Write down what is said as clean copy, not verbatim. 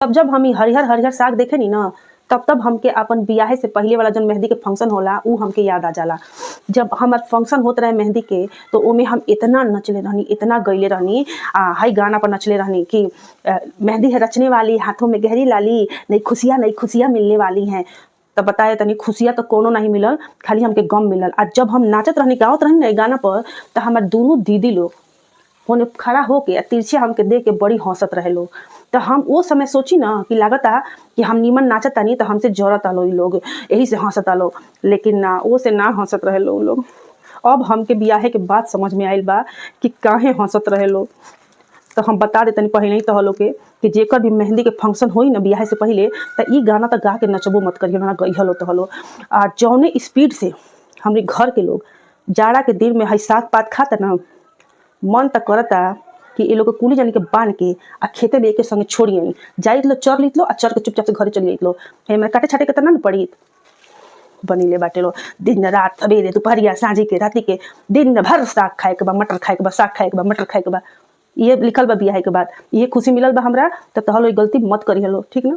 तब जब हम हरिहर हरिहर साग देखे नी ना, तब तब हमके अपन बियाहे से पहले वाला जब मेहंदी के फंक्शन होला उ हमके याद आ जाला। जब हमार फंक्शन होत रहे मेहंदी के, तो ओमे हम इतना नचले रहनी, इतना गईले रहनी, हाई गाना पर नचले रहनी कि मेहंदी है रचने वाली, हाथों में गहरी लाली, नई खुशियाँ मिलने वाली हैं। तब बताए तनी खुशियाँ तो कोनो नहीं मिलल, खाली हमके गम मिलल। आज जब हम नाचत रहनी, गावत रहनी ना गाना पर, तो हमार दोनों दीदी लोग होने खड़ा होके तिरछे हमके देख के बड़ी हंसत रहे लोग। तो हम वो समय सोची ना कि लागता कि हम नीमन नाचत तानी तो हमसे जरत आलो ई लोग, यही से हंसत आलो। लेकिन ना, वो से ना हंसत रहे लोग। अब हमके बियाहे के बाद समझ में आइल बा कि काहे हंसत रहे लोग। तो हम बता देतनी पहले ही तह लोग के कि जेकर भी मेहंदी के फंक्शन होई ना बियाहे से पहले, तो ई गाना तो गा के नचबो मत करियो ना, गइहलो तहलो। आ जौने स्पीड से हमरे घर के लोग जाड़ा के दिन में हई साग पात खाता ना, मन तो करता कि ये लोग के कुली जानी के बांध के आ खेते में एके संगे छोड़ी आई जाइत लो, चर लीत लो आ चर के चुपचाप से घरे चली जाइत लो। हमरा काटे छाटे के तना न पड़ी बनीले बाटे लो। दिन रात सवेरे दोपहरिया सांझी के राती के दिन भर साग खाए के बा, मटर खाए के बा, साग खाए के बा, मटर खाए के बा। ये लिखल बा बियाहे के बाद, ये खुशी मिलल बा हमरा। तो तहलो गलती मत करी हलो, ठीक ना।